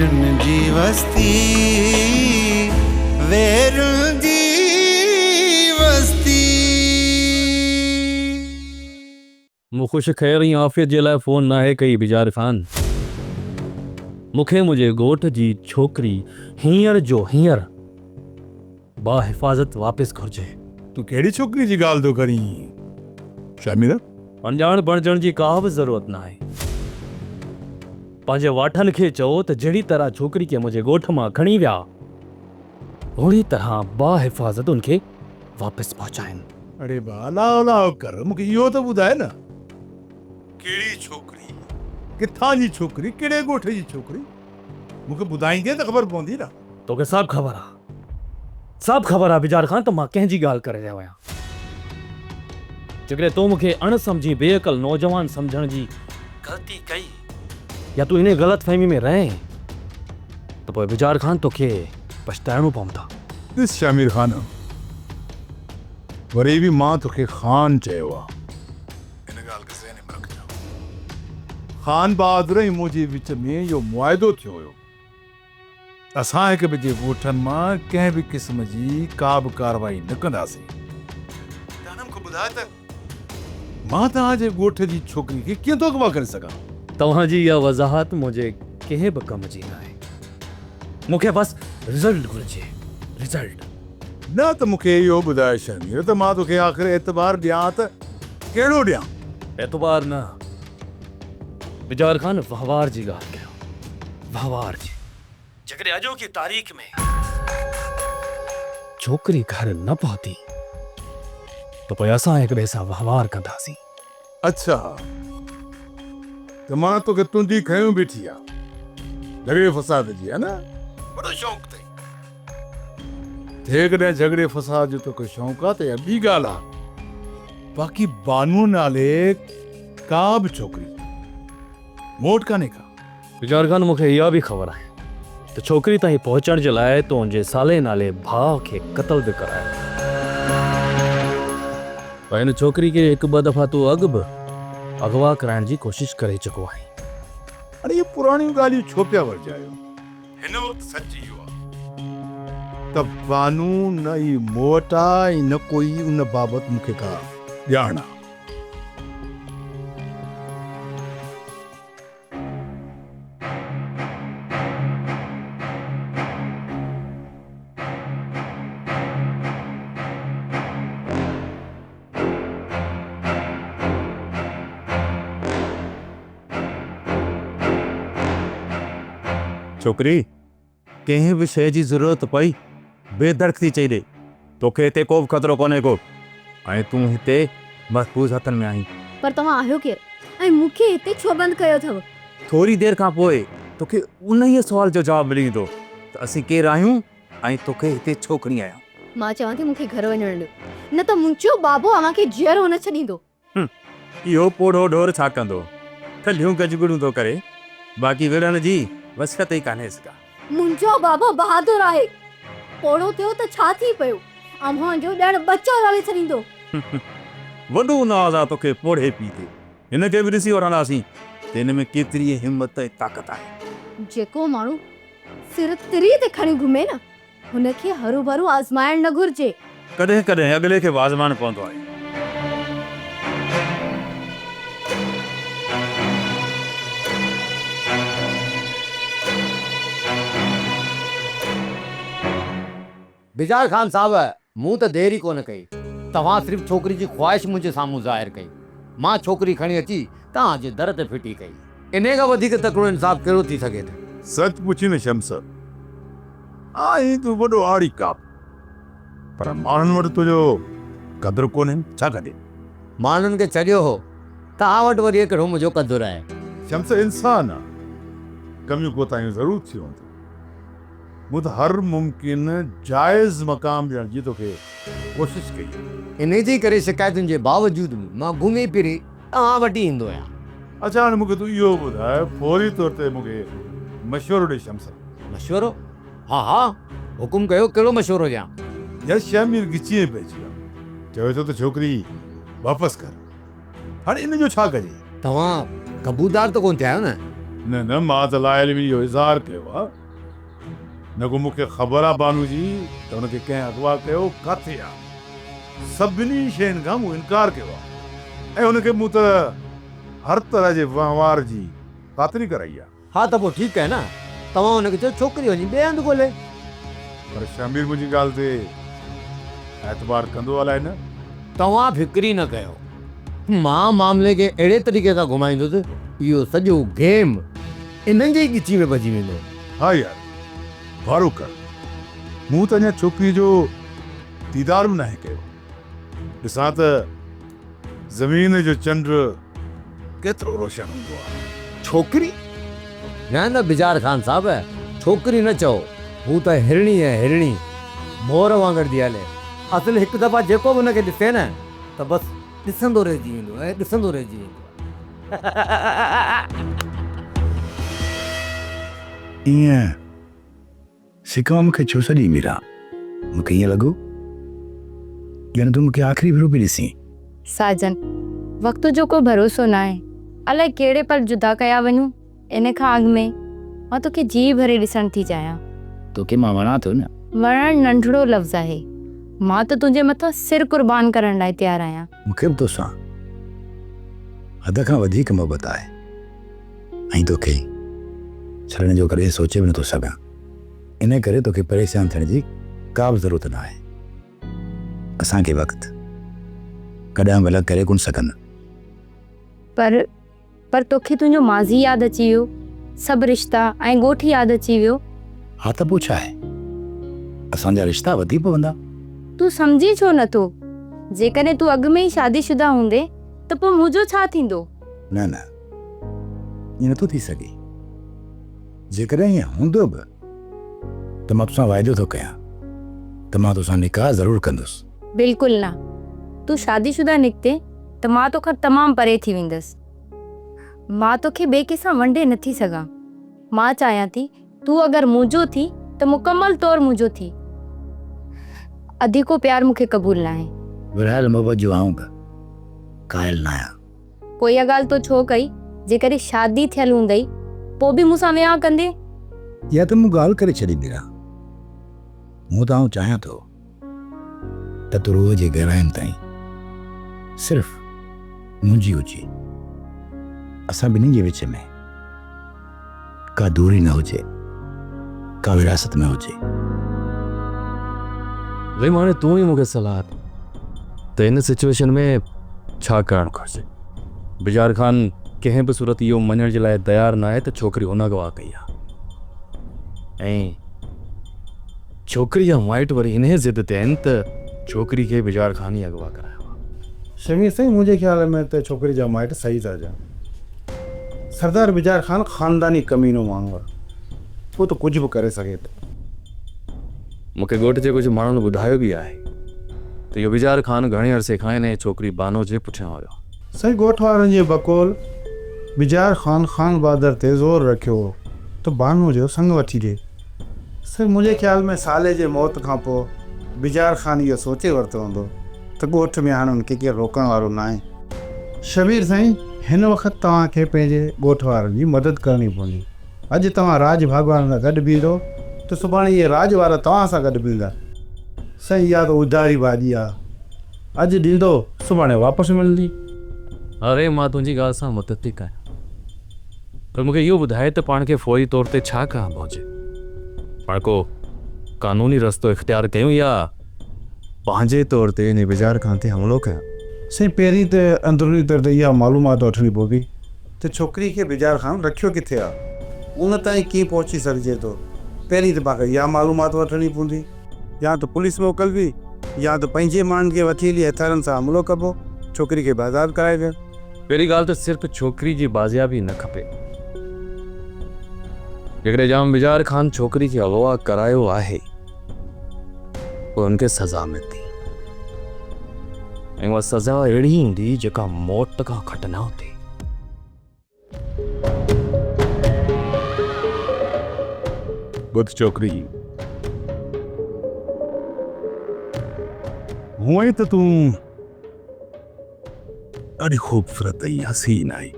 वेरुन जी वस्ती वेरुन जी वस्ती। मूं ख़ुश ख़ैर ऐं आफ़ियत जे लाइ फ़ोन नाहे कई बिजार ख़ान। मूंखे मुंहिंजे ॻोठ जी छोकिरी हींअर जो हींअर बाहिफ़ाज़त वापसि घुरिजे। तू कहिड़ी छोकिरी जी ॻाल्हि थो करीं शामिर? अनजाण बणजण जी का बि ज़रूरत न आहे। पंहिंजे वाठनि खे चओ त जहिड़ी तरह छोकिरी खे मुंहिंजे ॻोठ मां खणी विया ओड़ी तरह बाहिफ़ाज़त उनखे वापसि पहुचाइनि। अरे बाला अलाह कर, मूंखे इहो त ॿुधाए न, कहिड़ी छोकिरी, किथां जी छोकिरी, कहिड़े ॻोठ जी छोकिरी? मूंखे ॿुधाईंदे त ख़बर पवंदी न। तोखे सभु ख़बर आहे, सभु ख़बर आहे बिजार ख़ान, त मां कंहिंजी ॻाल्हि करे रहियो आहियां। जेकॾहिं तो मूंखे अण सम्झी बेअक़ल नौजवान सम्झण जी ग़लती कई या तूं इन ग़लति फ़हमी में रहीं त पोइ बिजार ख़ान तोखे पछताइणो पवंदा। ॾिस शामिर ख़ान, वरी बि मां तोखे ख़ान चयो आहे, इन ॻाल्हि खे ज़हन में रखिजो। ख़ान बहादुर ऐं मुंहिंजे विच में इहो मुआइदो थियो हुयो, असां हिक ॿिए जे ॻोठनि मां कंहिं बि क़िस्म जी का बि कार्रवाई न कंदासीं। मूंखे ॿुधाए त मां तव्हांजे ॻोठ जी छोकिरी खे कीअं थो अगवा करे सघां? तव्हांजी इहा वज़ाहत मुंहिंजे कंहिं बि कम जी न आहे। मूंखे बसि रिज़ल्ट घुरिजे, रिज़ल्ट। न त मूंखे इहो ॿुधाए शर्मीर त मां तोखे आख़िर एतबार ॾियां त कहिड़ो ॾियां? एतबार न, बिजार ख़ान वहिंवार जी ॻाल्हि कयो, वहिंवार जी। जेकॾहिं अॼोकी तारीख़ में छोकिरी घर न पहुती त पोइ असां हिक ॿिए सां वहिंवार कंदासीं। अच्छा, त मां तोखे तुंहिंजी खयूं बीठी आहे, झगड़े फसाद जी, है न? बड़ो शौक़ु अथई। जेकॾहिं झगड़े फसाद जो तोखे शौक़ु आहे त इहा ॿी ॻाल्हि आहे। बाक़ी बानू नाले का बि छोकिरी मूं वटि कान्हे का। बिजार ख़ान, मूंखे इहा बि ख़बर आहे त छोकिरी ताईं पहुचण जे लाइ तुंहिंजे साले नाले भाउ खे क़त्ल बि करायो। पर हिन छोकिरी खे हिकु ॿ दफ़ा तूं अॻु बि अगवा कराइण जी कोशिशि करे चुको आहीं। अरे ये पुराणियूं ॻाल्हियूं छो पिया वरजायो? हिन वक़्तु सच इहो आहे त बानू न ई मूं वटि आहे ऐं न कोई उन बाबति मूंखे का ॼाण आहे। छोकिरी, कंहिं बि शइ जी ज़रूरत पई बेधड़क थी चई ॾे। तोखे हिते को बि ख़तरो कोन्हे को, ऐं तूं हिते महफ़ूज़ हथनि में आहीं। पर तव्हां आहियो केरु ऐं मूंखे हिते छो बंदि कयो अथव? थोरी देरि खां पोइ तोखे उन ई सुवाल जो जवाबु मिली वेंदो त असीं केरु आहियूं ऐं तोखे हिते छो खणी आहियूं। मां चवां थी मूंखे घर वञण ॾियो, न त मुंहिंजो बाबो अव्हांखे जीअरो न छॾींदो। इहो पोड़ो ढोर छा कंदो? थलियूं गजगुड़ूं थो करे, बाक़ी विढ़ण जी वसियत ई कान्हेसि का। मुंहिंजो बाबो बहादुर आहे, पोड़ो थियो त छा थी पियो, अव्हां जो ॼण बच्चो रले छॾींदो। वॾो नाज़ आहे तोखे पोड़े पी ते, हिन खे बि ॾिसी वठंदासीं त हिन में केतिरी हिम्मत ऐं ताक़त आहे। जेको माण्हू सिर तिरी ते खणी घुमे न, हुनखे हरू भरू आज़माइण न घुर्जे। कॾहिं कॾहिं अॻिले खे आज़माइणो पवंदो आहे। बिजार ख़ान साहब, मूं त देरी कोन कई, तव्हां सिर्फ़ छोकिरी जी ख़्वाहिश मुंहिंजे साम्हूं ज़ाहिर कई। मां छोकिरी खणी अची तव्हांजे दर ते फिटी कई। इन खां वधीक तकिड़ो इंसाफ़ कहिड़ो थी सघे थो? सच पुछी न शम्स, आई तूं वॾो आड़ी काप, पर माण्हुनि वटि तुंहिंजो क़दुरु कोन्हे, छा कॾे? माण्हुनि खे चरियो हो, तव्हां वटि वरी हिकिड़ो मुंहिंजो क़दुरु आहे। शम्स इंसान आहे, कमियूं कोताहियूं ज़रूरु थियूं आहिनि। मूं त हर मुमकिन जाइज़ मक़ाम ॾियण जी तोखे कोशिश कई। इन जे करे शिकायतुनि जे बावजूदि मां घुमी फिरी तव्हां वटि ईंदो आहियां। अच्छा, हाणे मूंखे तूं इहो ॿुधाए, फौरी तौर ते मूंखे मशवरो ॾे शम्स। मशवरो? हा हा, हुकुम कयो, कहिड़ो मशवरो ॾियां? यार शामिर गिची में पइजी वियो, चवे थो त छोकिरी वापसि कर। हाणे इन जो छा कजे? तव्हां कबूलदार त कोन थिया आहियो न? न न मां त लाइल में इहो इज़हार कयो आहे न को मूंखे ख़बर आहे बानू जी त हुनखे कंहिं अगवा कयो किथे आहे सभिनी शयुनि खां मूं इनकार कयो आहे ऐं हुनखे मूं त हर तरह जे वहिंवार जी ख़ातिरी कराई आहे हाँ त पोइ ठीकु आहे न तव्हां हुनखे चयो छोकिरी वञी ॿिए हंधि ॻोल्हे पर शमीर मुंहिंजी ॻाल्हि ते एतबार कंदो अलाए न तव्हां फिक्री न कयो मां मामले खे अहिड़े तरीक़े सां घुमाईंदुसि इहो सॼो गेम इन्हनि जे ई ॻिची में भॼी वेंदो हा यार वारो कर मूं त अञा छोकिरीअ जो दीदार बि नाहे कयो ॾिसां त ज़मीन जो चंड केतिरो रोशन हूंदो आहे छोकिरी न न बिजार ख़ान साहब छोकिरी न चओ हू त हिरणी आहे हिरणी मोर वांगुरु थी हले असुल हिकु दफ़ा जेको बि हुनखे ॾिसे न त बसि ॾिसंदो रहिजी वेंदो ऐं ॾिसंदो रहिजी वेंदो ईअं सिका मूंखे छो सॼी मीरा मूंखे ईअं लॻो ॼण तूं मूंखे आख़िरी भेरो पई ॾिसी साजन वक़्त जो को भरोसो न आहे अलाए कहिड़े पल जुदा कया वञूं इन खां अॻु में मां तोखे जी भरे ॾिसण थी चाहियां तोखे मां वणा थो न वणणु नंढड़ो लफ़्ज़ आहे मां त तुंहिंजे मथां सिर क़ुर्बान करण लाइ तयारु आहियां मूंखे बि तोसां हद खां वधीक मोहबत आहे ऐं तोखे छॾण जो करे सोचे बि नथो सघां इन करे तोखे परेशान थियण जी का बि ज़रूरत न आहे असांखे वक़्तु कॾहिं भला करे कोन सघनि पर तोखे तुंहिंजो माज़ी यादि अची वियो सभु रिश्ता ऐं ॻोठी यादि अची वियो हा त पोइ छा आहे असांजा रिश्ता वधी पवंदा तूं सम्झी छो नथो जेकॾहिं तूं अॻु में ई शादीशुदा हूंदे त पोइ मुंहिंजो छा थींदो न न ईअं नथो थी सघे जेकॾहिं ईअं हूंदो बि त मां तोसां वाइदो थो कयां त मां तोसां निकाह ज़रूरु कंदुसि बिल्कुलु न तूं शादीशुदा निकिते त मां तोखां तमामु परे थी वेंदसि मां तोखे ॿिए कंहिंसां वंडे नथी सघां मां चाहियां थी तूं अगरि मुंहिंजो थी त मुकमल तौरु मुंहिंजो थी अधीको प्यार मूंखे क़बूल न आहे विरहायल मोहबत जो आऊं बि क़ाइल न आहियां पोइ इहा ॻाल्हि तो छो कई जेकॾहिं शादी थियल हूंदई पोइ बि मूंसां विहांउ कंदे या त मूं ॻाल्हि करे छॾी मीरा मूं त आऊं चाहियां थो त तूं रूह जे गहराइनि ताईं सिर्फ़ु मुंहिंजी हुजे असां ॿिन्ही जे विच में का दूरी न हुजे का विरासत में हुजे रे माने तूं ई मूंखे सलाह ॾे त हिन सिचुएशन में छा करणु घुरिजे बिजार ख़ान कंहिं बि सूरत इहो मञण जे लाइ तयारु न आहे त छोकिरी हुन अगवा कई आहे ऐं छोकिरी जा माइट वरी इन ज़िद ते आहिनि त छोकिरी खे बिजार ख़ान ई अगवा करायो आहे शमीर साईं मुंहिंजे ख़्याल में त छोकिरी जा माइट सही था ॼाण सरदार बिजार ख़ान ख़ानदानी कमीनो माण्हू आहे उहो त कुझु बि करे सघे थो मूंखे ॻोठ जे कुझु माण्हुनि ॿुधायो बि आहे त इहो बिजार ख़ान घणे अरसे खां हिन छोकिरी बानो जे पुठियां हुयो साईं ॻोठ वारनि जे बकौल बिजार ख़ान ख़ान बहादुर ते ज़ोर रखियो हो त बानो जो संग वठी ॾिए साईं मुंहिंजे ख़्याल में साले जे मौत खां पोइ बिजार ख़ान इहो सोचे वरितो हूंदो त ॻोठ में हाणे हुनखे केरु रोकण वारो न आहे शबीर साईं हिन वक़्तु तव्हांखे पंहिंजे ॻोठ वारनि जी मदद करणी पवंदी अॼु तव्हां राज भाॻवान सां गॾु बीहंदो त सुभाणे इहे राज वारा तव्हां सां गॾु बीहंदा साईं इहा त उधारी भाॼी आहे अॼु ॾींदो सुभाणे वापसि मिलंदी अरे मां तुंहिंजी ॻाल्हि सां मुतफ़िक़ आहियां पर मूंखे इहो ॿुधाए त पाण खे फ़ौरी तौर ते छा करणु पहुचे पाण को क़ानूनी रस्तो इख़्तियार कयूं या पंहिंजे तौर ते इन बिजार ख़ान ते हमिलो कयूं साईं पहिरीं त अंदरूनी तौर ते इहा मालूमात वठणी पवंदी त छोकिरी खे बिजार ख़ान रखियो किथे आहे उन ताईं कीअं पहुची सघिजे थो पहिरीं त पाण इहा मालूमात वठणी पवंदी या त पुलिस मोकिलबी या त पंहिंजे माण्हुनि खे वठी हली हथियारनि सां हमिलो कबो छोकिरी खे बाज़ार कराए वियो पहिरीं ॻाल्हि त सिर्फ़ु छोकिरी जी बाज़ियाबी न खपे जेकॾहिं जाम बिजार ख़ान छोकिरी खे अगवा करायो आहे पोइ हुनखे सज़ा मिलंदी ऐं उहा सज़ा अहिड़ी ईंदी जेका मौत खां घटि न हूंदी ॿुध छोकिरी हूअं ई त तूं ॾाढी ख़ूबसूरत ऐं हसीन आई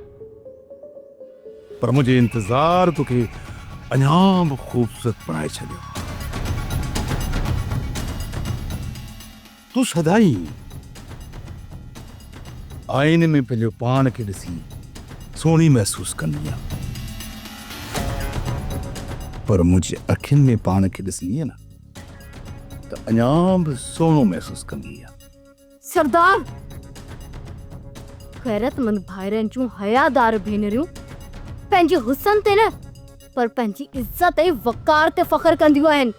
पर मुझे इंतजार तोखे अञा बि ख़ूबसूरत बणाए छॾियो। तूं सदाई आईने में पंहिंजो पाण खे ॾिसी सोणी महसूस कंदी आहे, पर मुंहिंजी अखियुनि में पाण खे ॾिसंदी न त अञा बि सोनो महसूस कंदी आहे। सरदार, गैरतमंद भाइरनि जूं हयादार भेनरियूं पंहिंजे हुस्न ते न पर पंहिंजी इज़त ऐं वक़ार ते फ़ख्र कंदियूं आहिनि।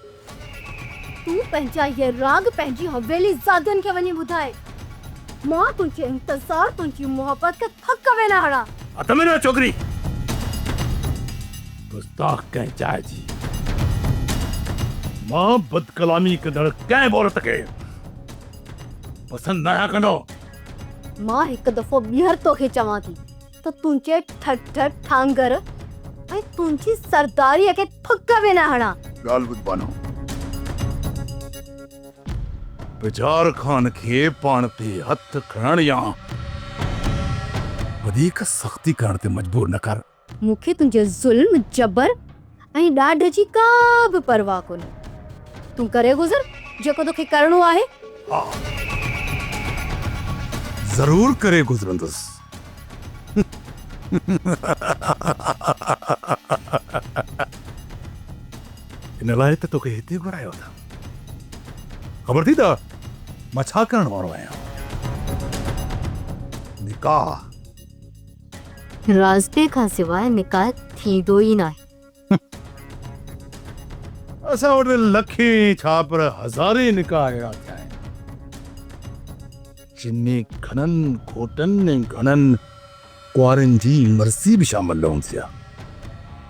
तूं पंहिंजा ये राग पंहिंजी हवेली ज़ादियुनि खे वञी ॿुधाए। मां तुंहिंजे इंतज़ार तुंहिंजी मोहबत खे थक में न हणा। अतमें छोकरी गुस्ताख कंहिं चाहे जी मां बदकलामी कंदड़ कंहिं औरत खे पसंदि न कंदो। मां हिकु दफ़ो ॿीहर तोखे चवां थी त तुंहिंजे ठठ ठांगर ऐं तुंहिंजी सरदारीअ खे थक में न हणा। ॻाल्हि ॿुध बानो, बिजार खान खे पाण ते हथ खणण या वधीक सख़्ती करण ते मजबूर न कर। मूंखे तुंहिंजे ज़ुल्म जबर ऐं ॾाढ जी का बि परवाह कोन्हे। तूं करे गुज़र जेको तोखे करणो आहे। जरूर करे गुज़रंदुसि। इन लाइ त तोखे हिते घुरायो था। ख़बर थी त मां छा करण वारो आहियां? निकाह। रास्ते खां सवाइ निकाह थींदो ई नाहे। असां वटि लखे छा पर हज़ारे निकाह अहिड़ा थिया आहिनि जिन में घणनि घोटनि ऐं घणनि कुंवारनि जी मर्ज़ी बि शामिल रहनि थिया,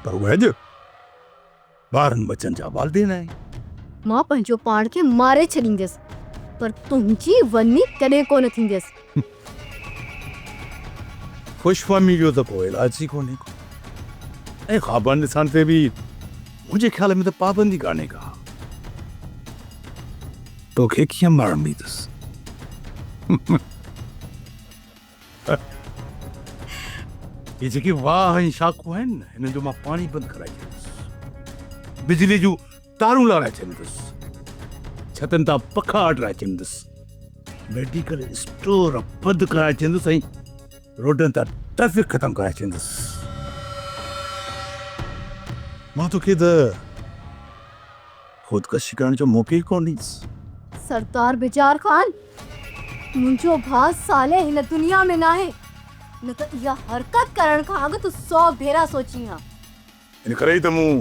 पर उहे अॼु ॿारनि बचनि जा वालिदेन आहिनि। मां पंहिंजो पाण खे मारे छॾींदसि, पर तुंहिंजी वञी कॾहिं कोन थींदसि। खुशफहमी जो त कोई इलाज ई कोन्हे को, ऐं ख़्वाबनि ॾिसण ते बि मुंहिंजे ख़्याल में त पाबंदी कान्हे का। तोखे कीअं मारण ॾींदुसि? ये जेके वाह ऐं शाखूं आहिनि न, हिननि जो मां पाणी बंदि कराए छॾींदुसि, बिजली जूं तारूं लाराए छॾींदुसि, छतनि तां पखा हटाए छॾींदुसि, मेडिकल स्टोर बंदि कराए छॾींदुसि ऐं रोडनि तां ट्रैफिक ख़तम कराए छॾींदुसि। मां तोखे त ख़ुदकशी करण जो मौक़ो ई कोन ॾींदुसि। सरदार बिजार खान, मुंहिंजो भाउ साले हिन दुनिया में नाहे, न त इहा हरकत करण खां अॻु तूं 100 भेरा सोची हा। इन करे ई त मूं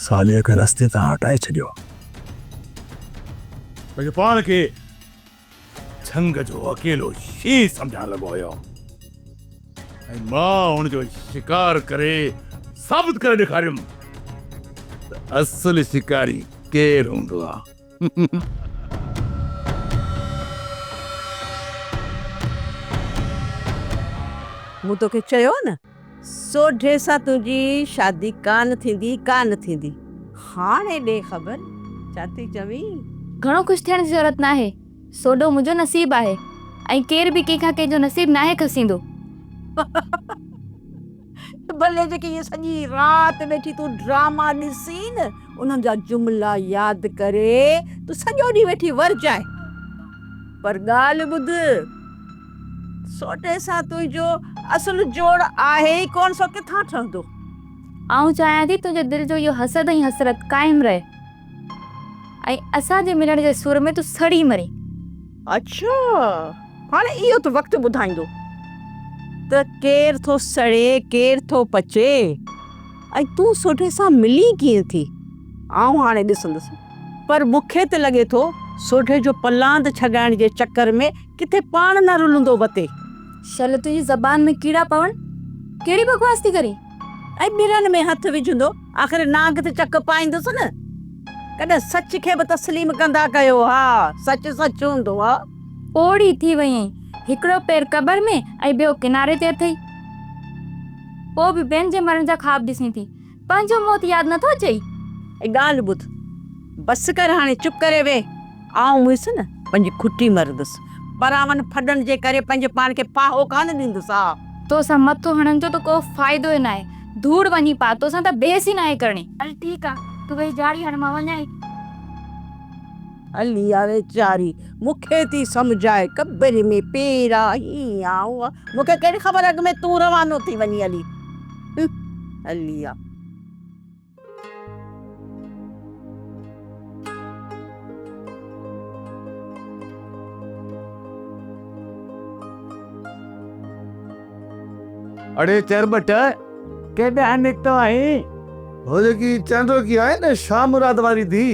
साले खे रस्ते तां हटाए छॾियो। पंहिंजे पाण खे झंग जो अकेलो शीर सम्झण लॻो हुयो, ऐं मां हुनजो शिकार करे साबित करे ॾेखारियुमि त असुल शिकारी केरु हूंदो आहे। मूं तोखे चयो न, सोढे सां तुंहिंजी शादी कान थींदी। हाणे ॾे ख़बर छा थी चवीं? घणो ख़ुशि थियण जी ज़रूरत नाहे। सोडो मुंहिंजो नसीब आहे ऐं केर बि कंहिंखां कंहिंजो नसीब नाहे खसींदो। भले जेकी ये सॼी राति वेठी तूं ड्रामा ॾिसी न, उन्हनि जा जुमला यादि करे तूं सॼो ॾींहुं वेठी वरजाए, पर ॻाल्हि ॿुध, सोटे सां तुंहिंजो असुल जोड़ आहे ई कोन, सो किथां ठहंदो? आऊं चाहियां थी तुंहिंजे दिलि जो इहो हसद ऐं हसरत क़ाइमु रहे ऐं असांजे मिलण जे सुर में तूं सड़ी मरी। अच्छा, हाणे इहो त वक़्तु ॿुधाईंदो त केर थो सड़े केर थो पचे, ऐं तूं सोढे सां मिली कीअं थी? आऊं हाणे ॾिसंदसि, पर मूंखे त लॻे थो सोढे जो पलांद छॾाइण जे चक्कर में किथे पाण न रुलंदो वते। शल तुंहिंजी ज़बान में कीड़ा पवण, कहिड़ी बकवास थी करी? ऐं ॿिरनि में हथ विझंदो, आख़िर नाग ते चक पाईंदुसि न। कॾहिं सच खे बि तस्लीम कंदा कयो। हा, सच सच हूंदो आहे। ओड़ी थी वई आहीं, हिकिड़ो पैर कबर में ऐं ॿियो किनारे ते अथई। पोइ बि ॿियनि जे मरण जा ख़्वाब ॾिसी थी, पंहिंजो मौत यादि नथो अचई? ऐं ॻाल्हि ॿुध, बसि कर हाणे, चुप करे वे। आऊं हुयसि न पंहिंजी खुटी मरदसि, परावन फॾनि जे करे पंहिंजे पाण खे पाहो कान ॾींदुसि। हा, तो सां मथो हणण जो तो को फ़ाइदो ई नाहे। धूड़ वञी पा तो सां त बेस ई नाहे करणी। हल ठीकु आहे, तूं भई जाड़ी हण, मां वञाई। हली आवे चारी मूंखे थी सम्झाए कबरे में पेरा हीअं हुआ मूंखे कहिड़ी ख़बर अॻ में तूं रवानो थी वञी हली हली आ। अड़े चरबट केॾांहुं निकितो आहीं? हो जेकी चंडो की आहे न शाह मुराद वारी धी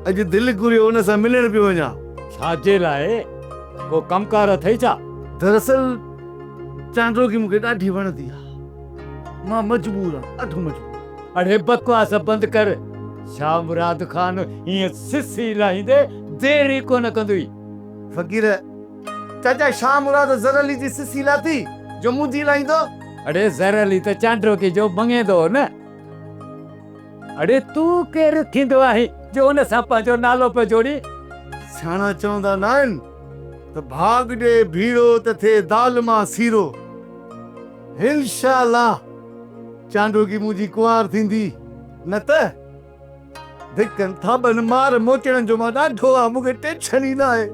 अॼु दिलि घुरियो हुन सां मिलण पियो वञा। छाजे लाइ? को कमकार अथई छा? दरअसल चांडो की मूंखे ॾाढी वणंदी आहे, मां मजबूर आहियां, ॾाढो मजबूर। अड़े बकवास बंदि कर। शाह मुराद खान हीअं सिसी लाहींदे देरी कोन कंदुई। फ़कीर चाचा शाह मुराद ज़रली जी सिसी लाथी जो मुंहिंजी लाहींदो। अड़े ज़रली त चांडो की जो मंगेंदो न। अड़े तूं केरु थींदो आहे जो हुन सां पंहिंजो नालो पियो जोड़ी? सियाणा चवंदा न आहिनि त भाग ॾे भीड़ो त थिए दाल मां सीरो। इंशाअल्लाह चांडो की मुंहिंजी कुंवार थींदी, न त धिकनि थाबनि मार मोचण जो मां ॾाढो आहे, मूंखे टेंशन ई न आहे।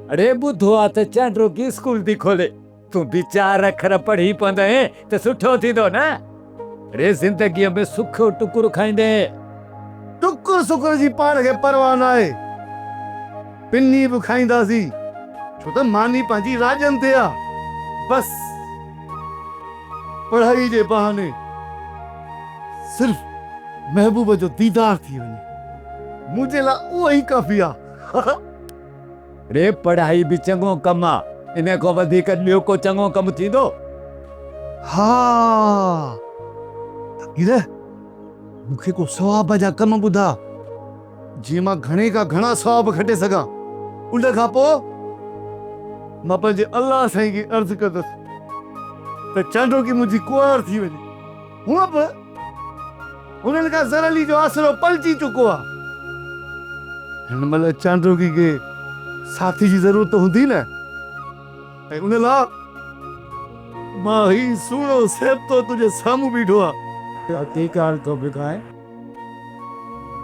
अड़े ॿुधो आहे त चांडो की स्कूल थी खोले, तूं बि 4 अखर पढ़ी पवंदे त सुठो थींदो न। अड़े ज़िंदगीअ में सुख टुकुर खाईंदे। टुकुर सुकुर जी पाण खे परवाह न आहे, पिनी बि खाईंदासीं, छो त मानी पंहिंजी राजन ते आहे। बस पढ़ाई जे बहाने सिर्फ महबूब जो दीदार थी वञे, मुंहिंजे लाइ उहो ई काफ़ी आहे। रे पढ़ाई भी चङो कम आहे, इन खां वधीक ॿियो को चङो कम थींदो? हाँ फ़कीर मूंखे को सवाब जा कम ॿुधा जीअं मां घणे का घणा सवाब खटे सघां। उन खां पोइ मां पंहिंजे अल्लाह साईं खे अर्ज़ु कंदुसि त चांडो की मुंहिंजी कुंवार थी वञे। हूअं बि हुननि खां ज़रली जो आसरो पलची चुको आहे। हिन महिल चांडो की खे साथी जी ज़रूरत हूंदी न, ऐं उन लाइ मां ही सुहिणो सेबतो तुंहिंजे साम्हूं बीठो आहे। तो बिकाए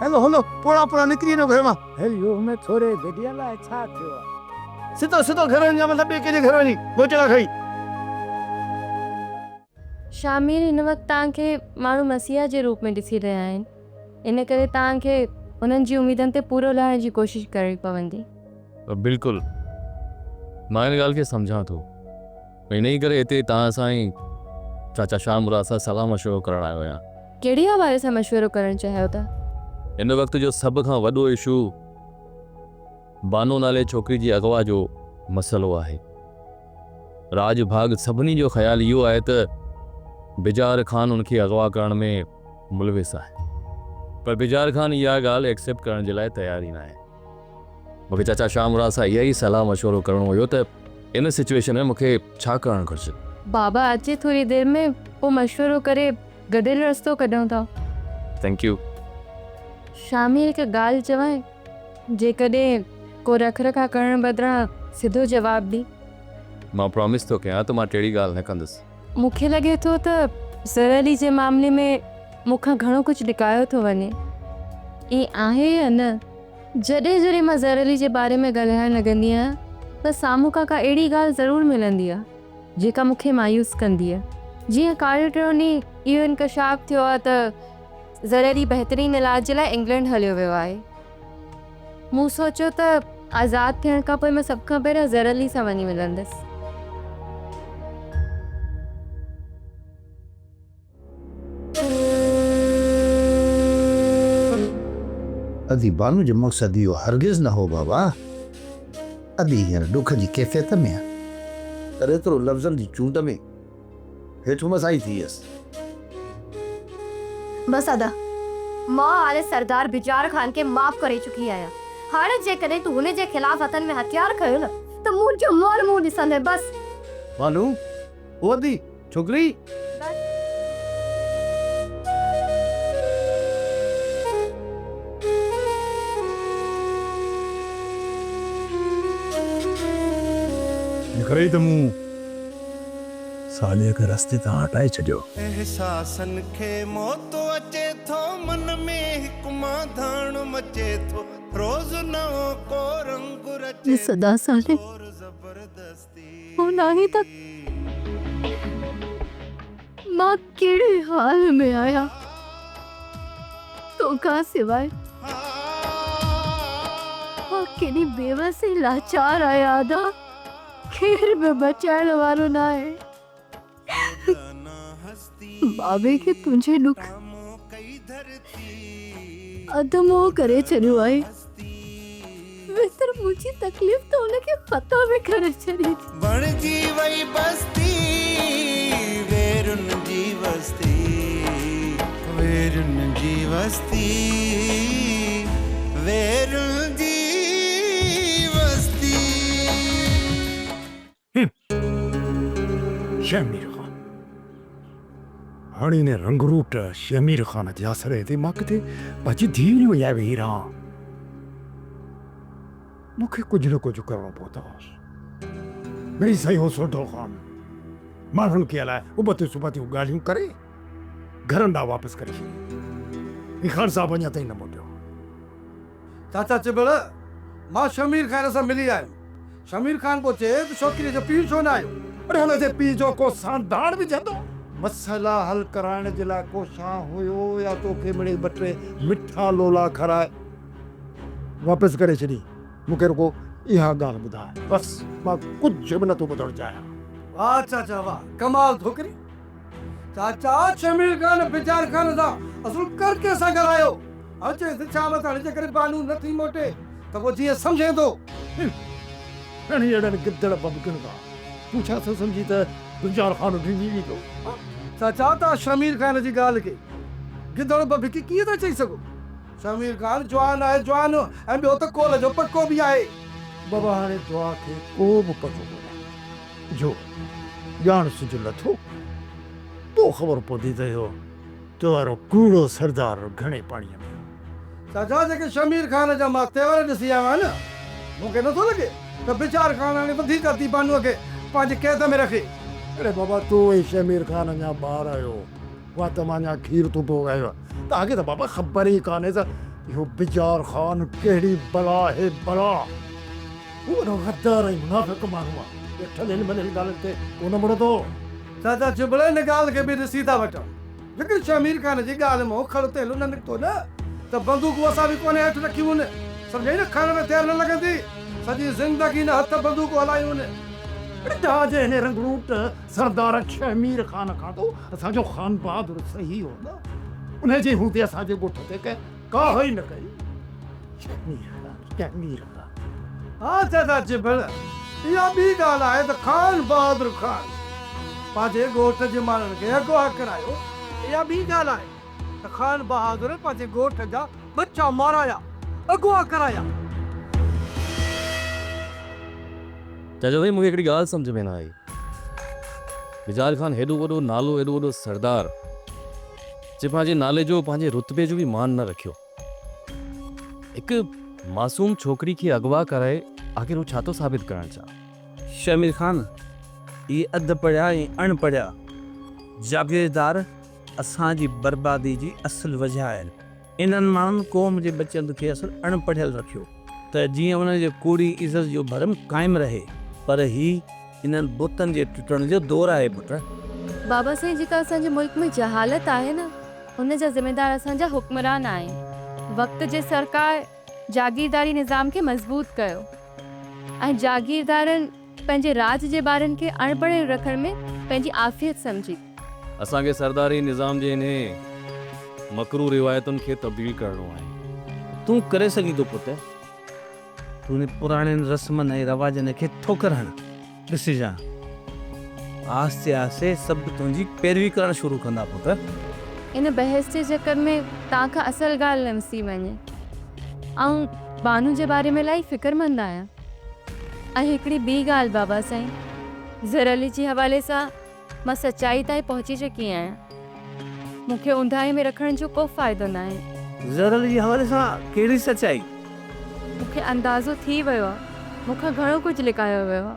हलो हलो पोड़ा पोड़ा निकिरी वञो घर मां। हरियो में थोरे बेडिया लाइ छा थियो आहे? सिधो सिधो घर वञा, मतिलबु ॿिए कंहिंजे घर वञी बोचड़ा खाई। शामिर हिन वक़्तु तव्हांखे माण्हू मसीहा जे रूप में ॾिसी रहिया आहिनि, इन करे तव्हांखे उन्हनि जी उमेदनि ते पूरो लाहिण जी कोशिशि करणी पवंदी। बिल्कुलु, मां हिन ॻाल्हि खे सम्झां थो। इन ई करे हिते तव्हां सां ई चाचा शाह मुराद सां सलाह मशवरो करणु आयो आहियां। कहिड़ी हवाले सां मशवरो करणु चाहियो था? हिन वक़्त जो सभ खां वॾो इशू बानो नाले छोकिरी जी अगवा जो मसइलो आहे। राज भाग सभिनी जो ख़्यालु इहो आहे त बिजार ख़ान उनखे अगवा करण में मुलविस आहे, पर बिजार ख़ान इहा ॻाल्हि एक्सेप्ट करण जे लाइ तयार ई न आहे। मूंखे चाचा शाह मुराद सां इहा ई सलाह मशवरो करणो हुयो त इन सिचुएशन में मूंखे छा करणु घुरिजे। बाबा अचे थोरी देरि में, पोइ मशवरो करे गॾियल रस्तो कढूं था। Thank U. शामिर हिकु ॻाल्हि चवां, जेकॾहिं को रख रखा करण बदिरां सिधो जवाबु ॾी। मां प्रॉमिस थो कयां त मां कहिड़ी ॻाल्हि न कंदुसि। मूंखे लॻे थो त ज़रली जे मामले में मूंखां घणो कुझु लिकायो थो वञे। ईअं आहे या न? जॾहिं जॾहिं मां ज़रली जे बारे में ॻाल्हाइणु लॻंदी आहियां त साम्हूं खां का अहिड़ी ॻाल्हि ज़रूरु मिलंदी आहे जेका मूंखे मायूस कंदी आहे। जीअं काल्ह टियों ॾींहुं इहो इंकशाफ़ थियो आहे त ज़रली बहितरीन इलाज जे लाइ इंग्लैंड हलियो वियो आहे। मूं सोचियो त आज़ादु थियण खां पोइ मां सभ खां पहिरियों ज़रली सां वञी मिलंदसि। अदी बानू जो मक़सद इहो हरगिज़ न हो बाबा। अदी हींअर ॾुख जी कैफ़ियत में आहे, पर एतिरो लफ़्ज़नि जी चूंड में हेठि मसाई थी वियसि। बस अदा, मां हाणे सरदार बिजार ख़ान खे माफ़ करे चुकी आहियां। हाणे जेकॾहिं तूं हुन जे ख़िलाफ़ हथनि में हथियार खयो न त मुंहिंजो मोर मुंहुं ॾिसंदे बस। बानू वो दी छोकरी करे त मूं साले खे रस्ते तां हटाए छॾियो। एहसासन खे मौत अचे थो मन में हिकु माधाण मचे थो रोज़ नओं को रंग रचे ये सदा साले और ज़बरदस्ती हो नाही त मां कहिड़े हाल में आया तो का सिवाय मां केॾी बेवसी लाचार आया आदा केर बि बचाइण वारो न आहे। बाबे खे तुंहिंजे दुख अधमो करे छॾियो आहे वितर मुंहिंजी तकलीफ़ त हुनखे पतो बि करे छॾी। बणजी वई बस्ती वेरुन जी बस्ती वेरुन जी बस्ती वेरुन जी बस्ती। शमीर खान हाणे ने रंगरूट शमीर खान जे आसरे ते मां किथे भॼी धीरे वया वेही रहां। मूंखे कुझु न कुझु करणो पवंदो। मेरी सही हो सोढो खान माण्हुनि खे अलाए उबतियूं सुबतियूं ॻाल्हियूं करे घरनि ॾांहुं वापसि करे छॾी। खान साहब अञा ताईं न मोटियो। चाचा चिबड़ मां शमीर खान सां मिली आयुमि। शमीर खान पोइ चए त छोकिरीअ जो पीउ छो न आयो। अरे हुनजे पीउ जो को सांधाण बि जंदो मसइला हल कराइण जे लाइ को छा हुयो या तोखे मिड़े ॿ टे मिठा लोला खाराए वापसि करे छॾी। मूंखे रुको इहा ॻाल्हि ॿुधाए बसि मां कुझु बि नथो ॿुधणु चाहियां। वाह चाचा वाह कमाल छोकिरी। चाचा शमीर खान बिजार खान सां असुल कर कंहिंसां ॻाल्हायो अचे छा मथां जे करे बानू नथी मोटे त पोइ जीअं सम्झे थो। हाणे अहिड़नि गिदड़ बबकनि खां तूं छा थो सम्झी त गुलजार खान ढिंगी वींदो। चाचा तव्हां शमीर खान जी ॻाल्हि खे गिदड़ बबिकी कीअं था चई सघो। शमीर खान जवान आहे जवान ऐं ॿियो त कोल जो पको बि आहे। बाबा हाणे दुआ खे को बि पतो कोन्हे जो ॼाण सिज लथो पोइ ख़बर पवंदी त इहो तुंहिंजो कूड़ो सरदार घणे पाणीअ में। चाचा जेके शमीर खान जा मां तेवर ॾिसी आयो आहियां न मूंखे नथो लॻे त बिचार खान हाणे वधीक थी बानूअ खे पंहिंजे कैद में रखे। अरे बाबा तूं ऐं शमीर खान अञा ॿार आहियो उहा त मां अञा खीर थो पोइ आयो आहे तव्हांखे त बाबा ख़बर ई कान्हे त इहो बिजार खान कहिड़ी बला आहे बला। उहो गद्दार ऐं मुनाफ़िक़ माण्हू आहे ठलियल मलियल ॻाल्हियुनि ते कोन मुड़ंदो। चाचा चिबड़ हिन ॻाल्हि खे बि ॾिसी था वठूं लेकिन शमीर खान जी ॻाल्हि मां खड़ तेल न निकितो न त बंदूकूं असां बि कोन्हे हेठि रखियूं आहिनि सम्झाई न खण में तेल न लॻंदी सॼी ज़िंदगी न हथ बंदूकूं हलायूं आहिनि। तव्हांजे हिन रंगरूट सरदार शमीर खान खां तो असांजो खान बहादुर सही हो न उनजे हूंदे असांजे ॻोठ ते का ई न कई। शमीर खान हा चाचा चिबड़ इहा ॿी ॻाल्हि आहे त खान बहादुर खान पंहिंजे ॻोठ जे माण्हुनि खे अगवा करायो। इहा ॿी ॻाल्हि आहे त खान बहादुर पंहिंजे ॻोठ जा बच्चा माराया अगवा कराया। चाचा भाई मूंखे हिकिड़ी ॻाल्हि सम्झ में न आई। बिजार खान हेॾो वॾो नालो हेॾो वॾो सरदार जे पंहिंजे नाले जो पंहिंजे रुतबे जो बि मान न रखियो। हिकु मासूम छोकिरी खे अगवा कराए आख़िर हू छा थो साबित करणु चाहे। शमीर खान ये अधु पढ़िया ऐं अणपढ़िया जागीरदार असांजी बर्बादी जी असुल वजह आहिनि। इन्हनि माण्हुनि क़ौम जे बचनि खे असुल अणपढ़ियल रखियो त जीअं उनजे कूड़ी इज़त जो भरम क़ाइमु रहे पर ही इन्हनि बुतनि जे टुटण जो दौर आहे पुट। बाबा साईं जेका असांजे मुल्क में जहालत आहे न उन जा ज़िम्मेदार असांजा हुक्मरान आहिनि। वक़्त जे सरकार जागीरदारी निज़ाम खे मज़बूत कयो ऐं जागीरदारनि पंहिंजे राज जे ॿारनि खे अणपढ़ियल रखण में पंहिंजी आफ़ियत सम्झी। असांखे सरदारी निज़ाम जे इन मकरू रिवायतुनि खे तब्दील करणो आहे। तूं करे सघीं थो पुट तूं पुराणे रस्मनि ऐं रवाजनि खे ठोकर हण ॾिसिजांइ आस्ते आस्ते सभु तुंहिंजी पैरवी करणु शुरू कंदा पुट। इन बहस जे चकर में तव्हां खां असल ॻाल्हि न विसी वञे। ऐं बानू जे बारे में इलाही फ़िक्रमंद आहियां। ऐं हिकिड़ी ॿी ॻाल्हि बाबा साईं ज़र अली जे हवाले सां मां सचाई ताईं पहुची चुकी आहियां। मूंखे ऊंधाई में रखण जो को फ़ाइदो न आहे। ज़र अली जे हवाले सां कहिड़ी सचाई? मूंखे अंदाज़ो थी वियो आहे मूंखां घणो कुझु लिकायो वियो आहे।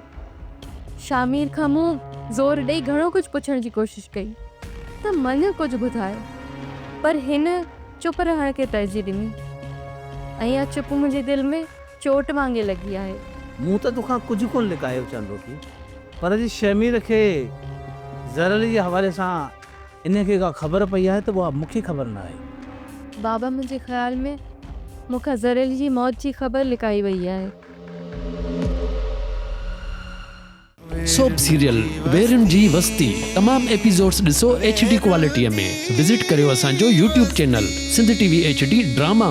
शामिर खां मूं ज़ोर ॾेई घणो कुझु पुछण जी कोशिशि कई त मन कुझु ॿुधायो, पर हिन चुप रहण खे तरजीह ॾिनी ऐं इहा चुप मुंहिंजे दिलि में चोट वांगुरु लॻी आहे। मूं त तोखां कुझु कोन लिकायो चंदो की, पर अॼु शमीर खे ज़रली जे हवाले सां इन खे का ख़बर पई आहे त उहा मूंखे ख़बर न आहे। बाबा मुंहिंजे ख़्याल में मूंखां ज़रेल जी मौत जी ख़बर लिकाई वई आहे। सोप सीरियल वेरन जी वस्ती तमाम एपिसोड्स ॾिसो HD क्वालिटीअ में। विज़िट करियो असांजो YouTube channel Sindh TV HD drama.